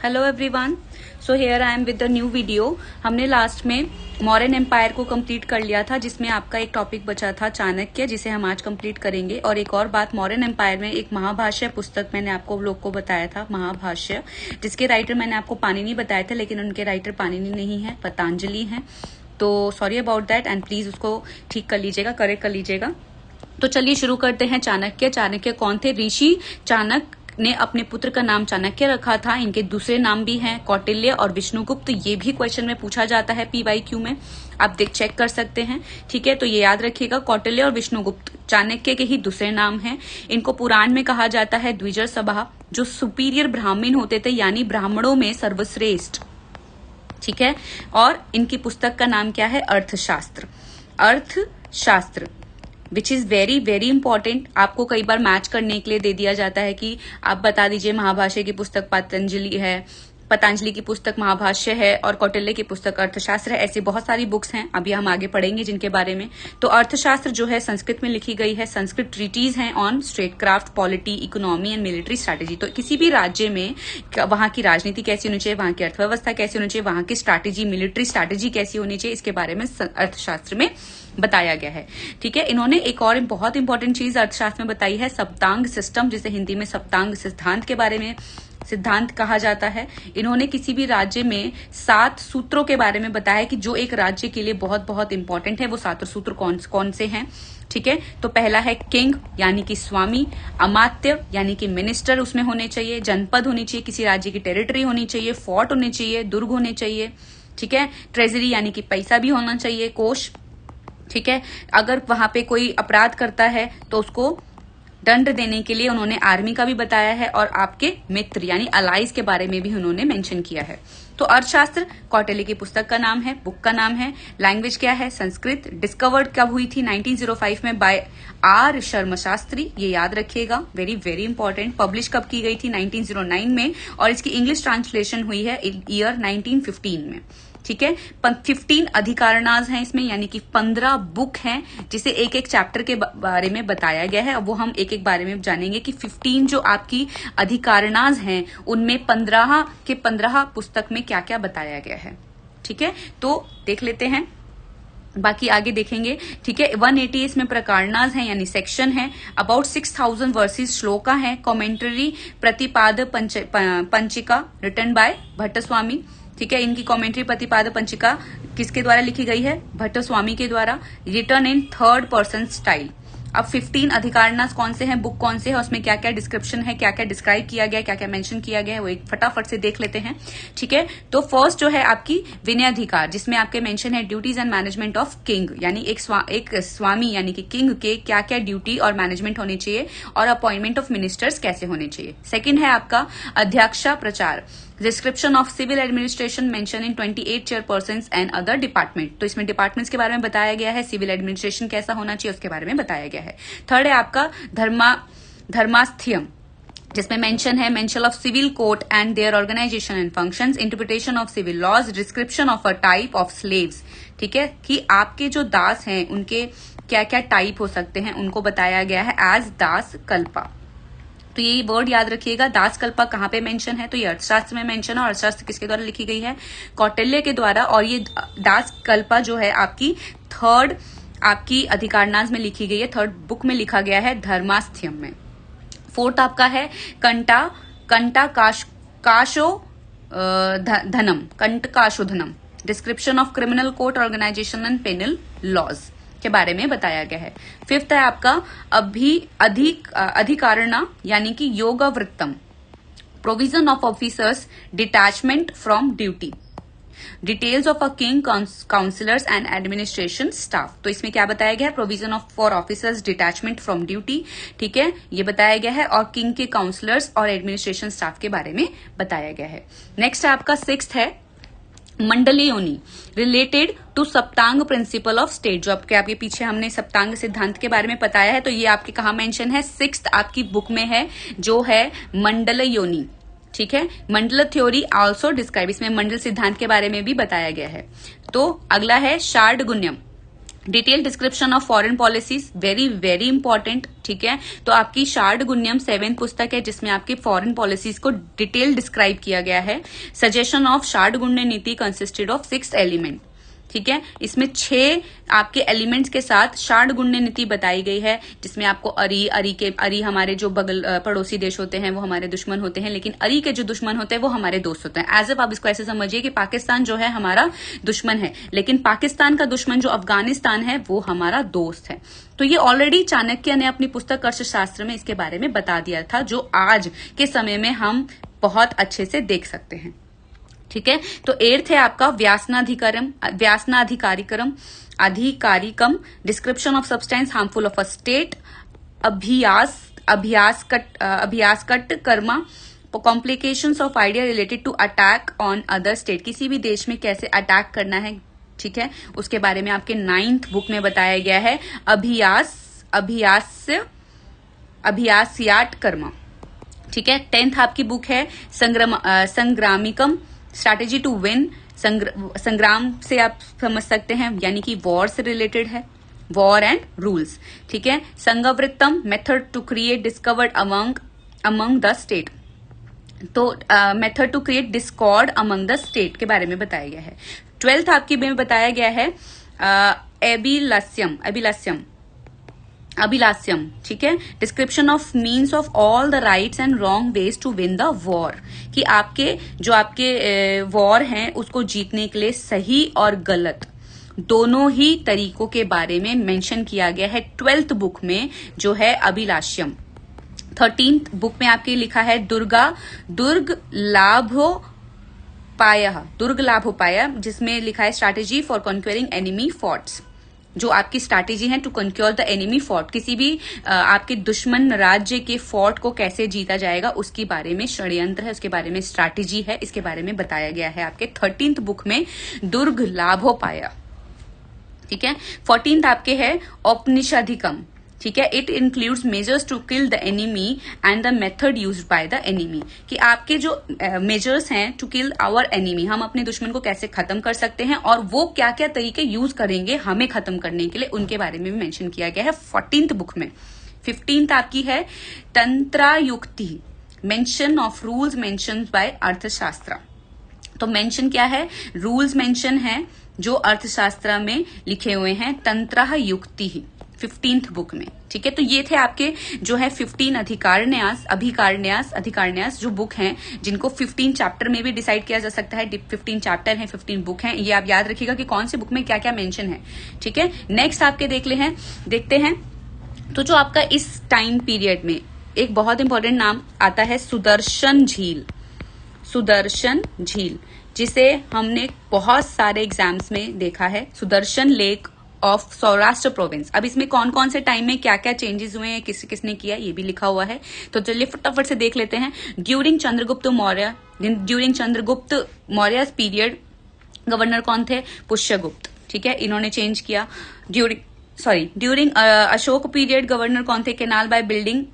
Hello everyone, so here I am with the new video. हमने last में Mauryan empire को complete कर लिया था, जिसमें आपका एक टॉपिक बचा था चाणक्य, जिसे हम आज कंप्लीट करेंगे। और एक और बात, मौर्यन एम्पायर में एक महाभाष्य पुस्तक मैंने आपको लोग को बताया था, महाभाष्य, जिसके राइटर मैंने आपको पाणिनि बताए थे, लेकिन उनके राइटर पाणिनि नहीं है, पतंजलि है। तो sorry about that and please उसको ठीक कर लीजिएगा, करेक्ट कर लीजिएगा। तो चलिए शुरू करते हैं। चाणक्य कौन थे? ऋषि चाणक्य ने अपने पुत्र का नाम चाणक्य रखा था। इनके दूसरे नाम भी हैं कौटिल्य और विष्णुगुप्त। ये भी क्वेश्चन में पूछा जाता है PYQ में, आप चेक कर सकते हैं। ठीक है, तो ये याद रखिएगा, कौटिल्य और विष्णुगुप्त चाणक्य के ही दूसरे नाम हैं। इनको पुराण में कहा जाता है द्विजर सभा, जो सुपीरियर ब्राह्मण होते थे, यानी ब्राह्मणों में सर्वश्रेष्ठ। ठीक है, और इनकी पुस्तक का नाम क्या है? अर्थशास्त्र। अर्थशास्त्र which is very very important. आपको कई बार मैच करने के लिए दे दिया जाता है कि आप बता दीजिए महाभाष्य की पुस्तक पतंजलि की पुस्तक महाभाष्य है और कौटिल्य की पुस्तक अर्थशास्त्र है। ऐसी बहुत सारी बुक्स हैं, अभी हम आगे पढ़ेंगे जिनके बारे में। तो अर्थशास्त्र जो है संस्कृत में लिखी गई है, संस्कृत ट्रीटीज हैं on statecraft, polity, economy and military strategy. तो किसी भी राज्य में वहां की राजनीति कैसी होनी चाहिए, वहां की अर्थव्यवस्था कैसी होनी चाहिए, वहां की स्ट्रैटेजी, मिलिट्री स्ट्रैटेजी कैसी होनी चाहिए, इसके बारे में अर्थशास्त्र में बताया गया है। ठीक है, इन्होंने एक और बहुत इंपॉर्टेंट चीज अर्थशास्त्र में बताई है, सप्तांग सिस्टम, जिसे हिंदी में सप्तांग सिद्धांत के बारे में सिद्धांत कहा जाता है। इन्होंने किसी भी राज्य में 7 सूत्रों के बारे में बताया कि जो एक राज्य के लिए बहुत बहुत इंपॉर्टेंट है। वो 7 सूत्र कौन से हैं? ठीक है, तो पहला है किंग, यानी कि स्वामी, अमात्य यानी कि मिनिस्टर उसमें होने चाहिए, जनपद होनी चाहिए, किसी राज्य की टेरिटरी होनी चाहिए, फोर्ट होने चाहिए, दुर्ग होने चाहिए। ठीक है, ट्रेजरी यानी कि पैसा भी होना चाहिए, कोष। ठीक है, अगर वहां पे कोई अपराध करता है तो उसको दंड देने के लिए उन्होंने आर्मी का भी बताया है, और आपके मित्र यानी अलाइज के बारे में भी उन्होंने मेंशन किया है। तो अर्थशास्त्र कौटिल्य की पुस्तक का नाम है, बुक का नाम है। लैंग्वेज क्या है? संस्कृत। डिस्कवर्ड कब हुई थी? 1905 में बाय R शर्मा शास्त्री, ये याद रखिएगा, वेरी वेरी इंपॉर्टेंट। पब्लिश कब की गई थी? 1909 में, और इसकी इंग्लिश ट्रांसलेशन हुई है ईयर 1915 में। ठीक है, 15 अधिकारनाज हैं इसमें, यानी कि 15 बुक हैं, जिसे एक एक चैप्टर के बारे में बताया गया है। अब वो हम एक एक बारे में जानेंगे कि 15 जो आपकी अधिकारनाज हैं, उनमें 15 के 15 पुस्तक में क्या क्या बताया गया है। ठीक है, तो देख लेते हैं, बाकी आगे देखेंगे। ठीक है, 180 इसमें प्रकारनाज हैं, यानी सेक्शन है। अबाउट 6000 वर्सेस श्लोका है। Commentary Pratipada Panchika written by Bhattaswami. ठीक है, इनकी कमेंट्री प्रतिपाद पंचिका किसके द्वारा लिखी गई है? भट्टस्वामी के द्वारा। रिटर्न इन 3rd पर्सन स्टाइल। अब 15 अधिकारनास कौन से हैं, बुक कौन से है, उसमें क्या क्या डिस्क्रिप्शन है, क्या क्या डिस्क्राइब किया गया, क्या क्या मेंशन किया गया है, वो एक फटाफट से देख लेते हैं। ठीक है, तो फर्स्ट जो है आपकी विनय अधिकार, जिसमें आपके मेंशन है duties and management of king, यानी एक स्वामी यानी कि किंग के क्या क्या ड्यूटी और मैनेजमेंट होने चाहिए, और अपॉइंटमेंट ऑफ मिनिस्टर्स कैसे होने चाहिए। सेकेंड है आपका अध्यक्षा प्रचार, description of civil administration mention in 28 chairperson and other department. तो इसमें डिपार्टमेंट्स के बारे में बताया गया है, सिविल एडमिनिस्ट्रेशन कैसा होना चाहिए उसके बारे में बताया गया है। थर्ड है आपका धर्मास्थियम, जिसमें mention of civil court and their organization and functions, interpretation of civil laws, description of a type of slaves. ठीक है, कि आपके जो दास हैं उनके क्या क्या टाइप हो सकते हैं, उनको बताया गया है एज दास कल्पा। तो ये वर्ड याद रखिएगा, दास कल्पा कहाँ पे मेंशन है? तो ये अर्थशास्त्र में मेंशन है, और अर्थशास्त्र किसके द्वारा लिखी गई है? कौटिल्य के द्वारा। और ये दास कल्पा जो है आपकी 3rd आपकी अधिकारनाज में लिखी गई है, 3rd बुक में लिखा गया है, धर्मास्थियम में। 4th आपका है Kantakashodhanam, description of criminal court organisation and penal laws के बारे में बताया गया है। 5th है आपका अधिकारणा, यानी कि Yogavrittam, provision of officers detachment from duty, details of a king counsellors and administration staff. तो इसमें क्या बताया गया है? Provision of for officers detachment from duty. ठीक है, ये बताया गया है, और किंग के काउंसिलर्स और एडमिनिस्ट्रेशन स्टाफ के बारे में बताया गया है। नेक्स्ट आपका 6th है Mandalayoni, related to Saptanga principle of state. जो आपके पीछे हमने सप्तांग सिद्धांत के बारे में बताया है, तो ये आपके कहा मेंशन है? 6th आपकी बुक में है, जो है मंडलयोनी। ठीक है, मंडल थ्योरी आल्सो डिस्क्राइब, इसमें मंडल सिद्धांत के बारे में भी बताया गया है। तो अगला है Shadgunyam, detail description of foreign policies, very very important, ठीक है। तो आपकी शार्डगुण्यम 7th पुस्तक है जिसमें आपकी फॉरेन पॉलिसीज को डिटेल डिस्क्राइब किया गया है। सजेशन ऑफ शार्डगुण्य नीति कंसिस्टेड ऑफ 6 एलिमेंट, ठीक है। इसमें 6 आपके एलिमेंट्स के साथ शार्डगुण्य नीति बताई गई है, जिसमें आपको अरी हमारे जो बगल पड़ोसी देश होते हैं वो हमारे दुश्मन होते हैं, लेकिन अरी के जो दुश्मन होते हैं वो हमारे दोस्त होते हैं। एज आप इसको ऐसे समझिए कि पाकिस्तान जो है हमारा दुश्मन है, लेकिन पाकिस्तान का दुश्मन जो अफगानिस्तान है वो हमारा दोस्त है। तो ये ऑलरेडी चाणक्य ने अपनी पुस्तक अर्थशास्त्र में इसके बारे में बता दिया था, जो आज के समय में हम बहुत अच्छे से देख सकते हैं, ठीक है। तो 8th है आपका Vyasanadhikarikam, description of substance harmful of a state, Abhyasakat Karma, complications of idea related to attack on other state, किसी भी देश में कैसे अटैक करना है, ठीक है, उसके बारे में आपके 9th बुक में बताया गया है। अभ्यास्याट कर्मा, ठीक है। 10th आपकी बुक है संग्रामिकम, स्ट्रैटेजी टू विन, संग्राम से आप समझ सकते हैं यानी कि वॉर से रिलेटेड है, वॉर एंड रूल्स, ठीक है। Sanghavrittam, method to create discovered among the state, तो method to create discord among the state के बारे में बताया गया है। 12th आपकी में बताया गया है अभिलाष्यम, ठीक है। Description of means of all the rights and wrong ways to win the war, कि आपके वॉर हैं उसको जीतने के लिए सही और गलत दोनों ही तरीकों के बारे में मेंशन किया गया है 12th बुक में, जो है अभिलाष्यम। 13th बुक में आपके लिखा है दुर्ग लाभोपाय, जिसमें लिखा है strategy for conquering enemy forts, जो आपकी स्ट्रैटेजी है to conquer the enemy fort, किसी भी आपके दुश्मन राज्य के फोर्ट को कैसे जीता जाएगा उसके बारे में षड्यंत्र है, उसके बारे में स्ट्रैटेजी है, इसके बारे में बताया गया है आपके 13th बुक में दुर्ग लाभोपाय, ठीक है। 14th आपके है औपनिषदिकम, ठीक है। It includes measures to kill the enemy and the method used by the enemy, कि आपके जो मेजर्स हैं टू किल आवर एनिमी, हम अपने दुश्मन को कैसे खत्म कर सकते हैं और वो क्या क्या तरीके यूज करेंगे हमें खत्म करने के लिए, उनके बारे में भी मेंशन किया गया है 14th बुक में। 15th आपकी है Tantrayukti, mention of rules mention by Arthashastra, तो मेंशन क्या है, रूल्स मेंशन है जो अर्थशास्त्र में लिखे हुए हैं, तंत्र युक्ति ही 15th बुक में, ठीक है। तो ये थे आपके जो है 15 अधिकारन्यास जो बुक हैं, जिनको 15 चैप्टर में भी डिसाइड किया जा सकता है। 15 चैप्टर हैं, 15 बुक हैं, ये आप याद रखिएगा कि कौन से बुक में क्या क्या मेंशन है, ठीक है। नेक्स्ट आपके देखते हैं तो जो आपका इस टाइम पीरियड में एक बहुत इंपॉर्टेंट नाम आता है सुदर्शन झील, जिसे हमने बहुत सारे एग्जाम्स में देखा है, Sudarshan lake of Saurashtra province. अब इसमें कौन कौन से टाइम में क्या क्या चेंजेस हुए हैं, किसने किया, ये भी लिखा हुआ है, तो चलिए फटाफट से देख लेते हैं। During Chandragupta Maurya period governor कौन थे, पुष्यगुप्त, ठीक है, इन्होंने चेंज किया। ड्यूरिंग अशोक पीरियड गवर्नर कौन थे, केनाल बाय बिल्डिंग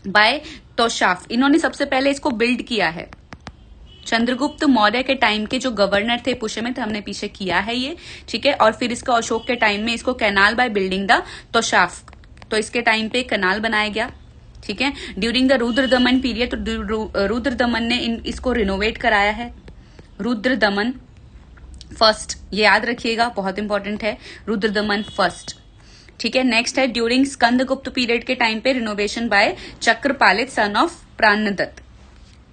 बाय तोशाफ, इन्होंने सबसे पहले इसको बिल्ड किया है। चंद्रगुप्त मौर्य के टाइम के जो गवर्नर थे पुष्यमित्र, हमने पीछे किया है ये, ठीक है। और फिर इसको अशोक के टाइम में इसको कैनाल बाय बिल्डिंग द तोशाफ, तो इसके टाइम पे कैनाल बनाया गया, ठीक है। ड्यूरिंग द रुद्रदमन पीरियड, तो रुद्रदमन ने इसको रिनोवेट कराया है, रुद्रदमन फर्स्ट, ये याद रखिएगा, बहुत इंपॉर्टेंट है, रुद्रदमन फर्स्ट, ठीक है। नेक्स्ट है ड्यूरिंग स्कंदगुप्त पीरियड के टाइम पे renovation by Chakrapalita son of Parnadatta,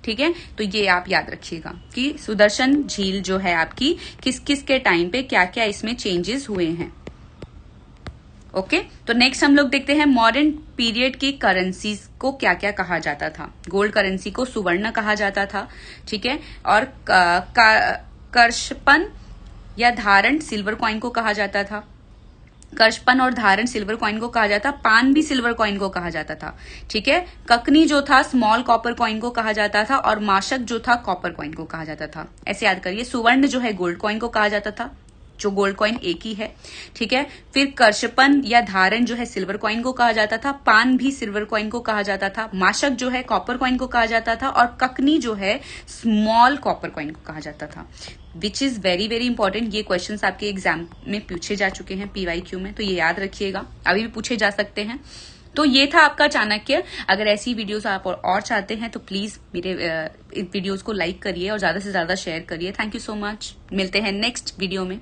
ठीक है। तो ये आप याद रखिएगा कि सुदर्शन झील जो है आपकी किस किस के टाइम पे क्या क्या इसमें चेंजेस हुए हैं, ओके। तो नेक्स्ट हम लोग देखते हैं मॉडर्न पीरियड की करेंसीज को क्या क्या कहा जाता था। गोल्ड करेंसी को सुवर्ण कहा जाता था, ठीक है। और कर्षपन या धारण सिल्वर कॉइन को कहा जाता था, कर्षपन और धारण सिल्वर कॉइन को कहा जाता, पान भी सिल्वर कॉइन को कहा जाता था, ठीक है। ककनी जो था स्मॉल कॉपर कॉइन को कहा जाता था, और माशक जो था कॉपर कॉइन को कहा जाता था, ऐसे याद करिए। सुवर्ण जो है गोल्ड कॉइन को कहा जाता था, जो गोल्ड कॉइन एक ही है, ठीक है। फिर करशपन या धारण जो है सिल्वर कॉइन को कहा जाता था, पान भी सिल्वर कॉइन को कहा जाता था, माशक जो है कॉपर कॉइन को कहा जाता था, और ककनी जो है स्मॉल कॉपर कॉइन को कहा जाता था। Which is very very important. ये क्वेश्चंस आपके एग्जाम में पूछे जा चुके हैं PYQ में, तो ये याद रखिएगा, अभी भी पूछे जा सकते हैं। तो ये था आपका चाणक्य। अगर ऐसी वीडियोस आप और चाहते हैं तो प्लीज मेरे वीडियोस को लाइक करिए और ज्यादा से ज्यादा शेयर करिए। Thank you so much. मिलते हैं नेक्स्ट वीडियो में।